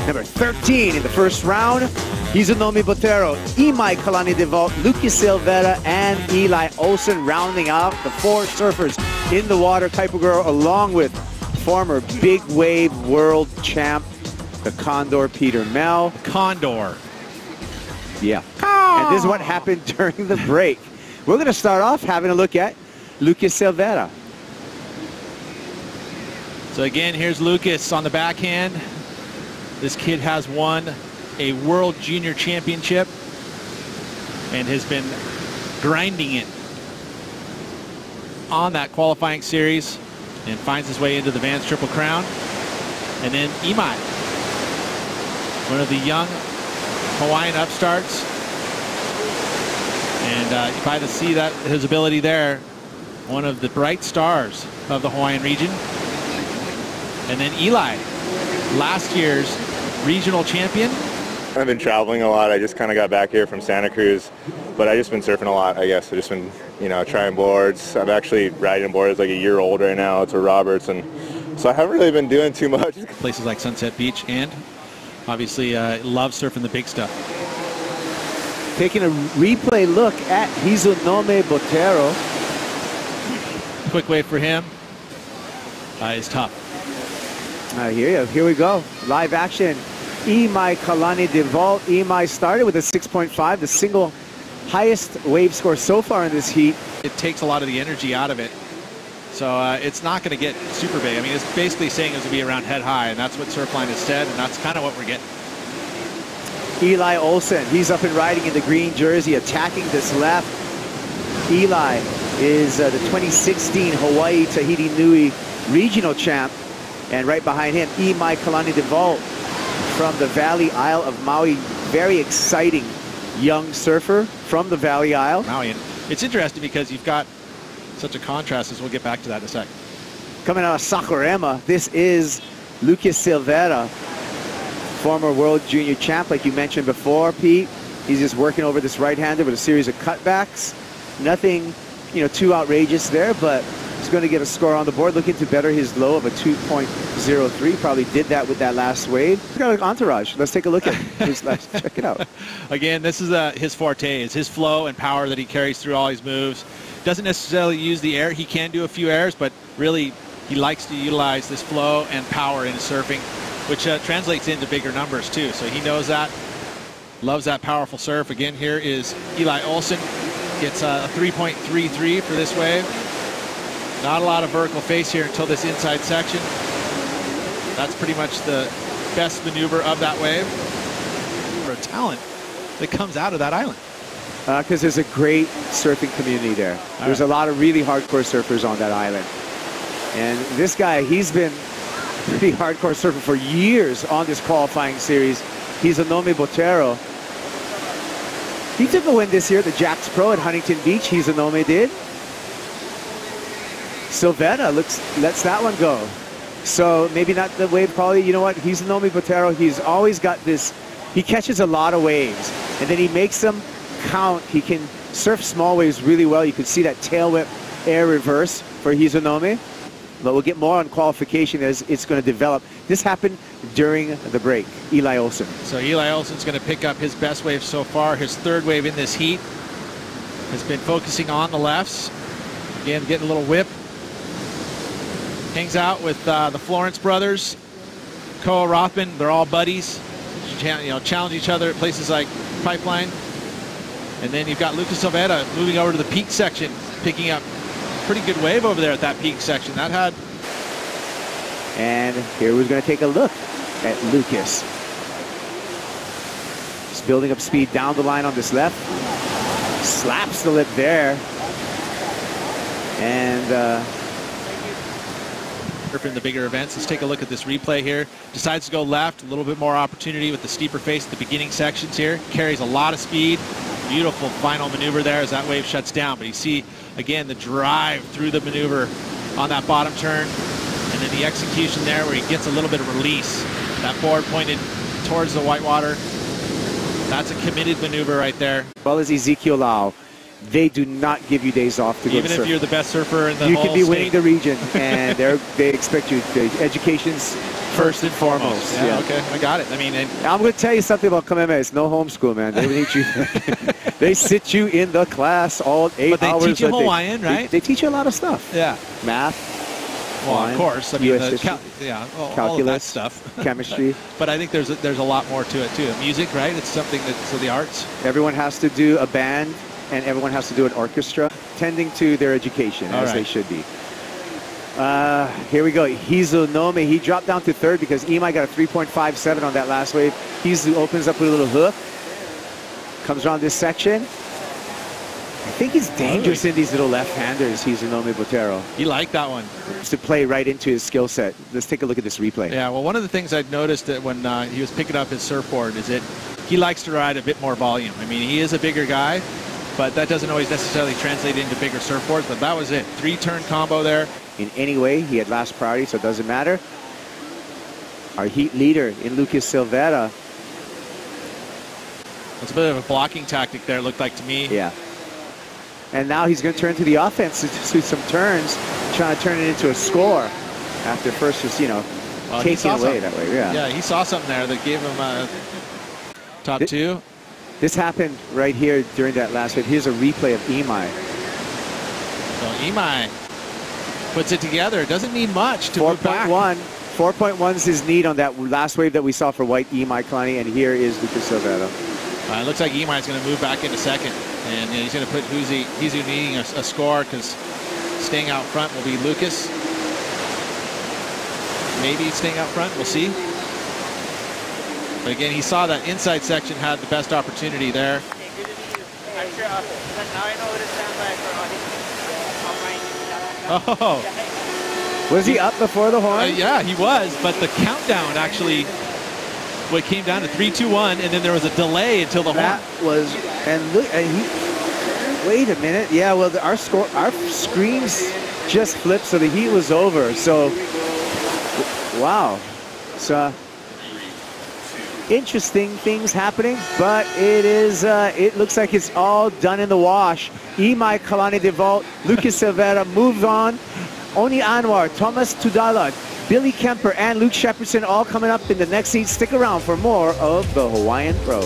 Number 13 in the first round, Hizunome Bettero, Imaikalani Devault, Silveira, and Eli Olson rounding out the 4 surfers in the water. Kaipaguro along with former big wave world champ, the Condor Peter Mel. Condor. Yeah. And this is what happened during the break. We're going to start off having a look at Silveira. So again, here's Lucas on the backhand. This kid has won a World Junior Championship and has been grinding it on that qualifying series and finds his way into the Vans Triple Crown. And then Imai, one of the young Hawaiian upstarts. And if I had to see that his ability there, one of the bright stars of the Hawaiian region. And then Eli, last year's regional champion. I've been traveling a lot. I just kind of got back here from Santa Cruz, but I've just been surfing a lot, I guess. I've just been, trying boards. I'm actually riding boards like a year old right now. It's a Roberts, and so I haven't really been doing too much. Places like Sunset Beach, and obviously love surfing the big stuff. Taking a replay look at Hizunome Bettero. Quick wave for him is tough. Here we go. Live action. Imaikalani Devault. Imai started with a 6.5, the single highest wave score so far in this heat. It takes a lot of the energy out of it. So it's not going to get super big. I mean, it's basically saying it's going to be around head high, and that's what Surfline has said, and that's kind of what we're getting. Eli Olson, he's up and riding in the green jersey, attacking this left. Eli is the 2016 Hawaii Tahiti Nui regional champ. And right behind him, Imaikalani Devault from the Valley Isle of Maui. Very exciting young surfer from the Valley Isle. Maui. And it's interesting because you've got such a contrast, as we'll get back to that in a second. Coming out of Sakurama, this is Silveira, former World Junior champ, like you mentioned before, Pete. He's just working over this right-hander with a series of cutbacks. Nothing, too outrageous there, but he's going to get a score on the board, looking to better his low of a 2.03. Probably did that with that last wave. Look at Entourage. Let's take a look at his last. Check it out. Again, this is his forte, is his flow and power that he carries through all his moves. Doesn't necessarily use the air. He can do a few airs, but really he likes to utilize this flow and power in his surfing, which translates into bigger numbers too. So he knows that, loves that powerful surf. Again, here is Eli Olson. Gets a 3.33 for this wave. Not a lot of vertical face here until this inside section. That's pretty much the best maneuver of that wave. For a talent that comes out of that island. Because there's a great surfing community there. There's a lot of really hardcore surfers on that island. And this guy, he's been pretty hardcore surfer for years on this qualifying series. Hizunome Bettero. He took a win this year at the Jacks Pro at Huntington Beach. Hizunome did. Silveira lets that one go. So maybe not the wave quality. You know what? Hizunome Bettero, he's always got this. He catches a lot of waves, and then he makes them count. He can surf small waves really well. You can see that tail whip air reverse for Hizunome. But we'll get more on qualification as it's going to develop. This happened during the break. Eli Olson. So Eli Olson's going to pick up his best wave so far. His third wave in this heat has been focusing on the lefts. Again, getting a little whip. Hangs out with the Florence brothers, Koa Rothman. They're all buddies. Challenge each other at places like Pipeline. And then you've got Silveira moving over to the peak section, picking up pretty good wave over there at that peak section. That had. And here we're going to take a look at Lucas. Just building up speed down the line on this left. Slaps the lip there. And in the bigger events. Let's take a look at this replay here. Decides to go left, a little bit more opportunity with the steeper face at the beginning sections here. Carries a lot of speed. Beautiful final maneuver there as that wave shuts down. But you see, again, the drive through the maneuver on that bottom turn. And then the execution there where he gets a little bit of release. That board pointed towards the whitewater. That's a committed maneuver right there. As well as Ezekiel Lau. They do not give you days off to go Even surf. if you're the best surfer in the you whole can be state. winning the region, and they expect you. The education's first and foremost. Yeah, okay, I got it. I mean, I'm going to tell you something about Kamehameha. It's no homeschool, man. They teach you. They sit you in the class all 8 hours. But they teach you Hawaiian, right? They teach you a lot of stuff. Yeah. Math. Well, of course. I mean, calculus, all of that stuff. Chemistry. But I think there's a lot more to it too. Music, right? It's something that's the arts. Everyone has to do a band, and everyone has to do an orchestra, tending to their education as they should be. Here we go. Hizunome, he dropped down to third because Imai got a 3.57 on that last wave. Hizu opens up with a little hook, comes around this section. I think he's dangerous in these little left-handers, Hizunome Bettero. He liked that one. To play right into his skill set. Let's take a look at this replay. Yeah, well, one of the things I'd noticed that when he was picking up his surfboard is that he likes to ride a bit more volume. I mean, he is a bigger guy, but that doesn't always necessarily translate into bigger surfboards, but that was it. 3-turn combo there. In any way, he had last priority, so it doesn't matter. Our heat leader in Lucas Silveira. It's a bit of a blocking tactic there, it looked like to me. Yeah. And now he's going to turn to the offense to some turns, trying to turn it into a score after first just, taking away that way. Yeah, he saw something there that gave him a top two. This happened right here during that last wave. Here's a replay of Imai. So Imai puts it together. It doesn't need much to move back. 4.1 is his need on that last wave that we saw for white Imaikalani, and here is Lucas Silveira. It looks like Imai's going to move back into second, and he's going to put Hizu needing a score because staying out front will be Lucas. Maybe staying out front, we'll see. But again, he saw that inside section had the best opportunity there. Oh. Was he up before the horn? Yeah, he was, but the countdown actually, it came down to 3, 2, 1, and then there was a delay until the horn. Was, and look, wait a minute. Yeah, well, our screens just flipped, so the heat was over. So, wow. So, interesting things happening, but it looks like it's all done in the wash. Imaikalani Devault, Lucas Silveira moved on. Oni Anwar, Thomas Tudala, Billy Kemper, and Luke Shepardson all coming up in the next heat. Stick around for more of the Hawaiian Pro.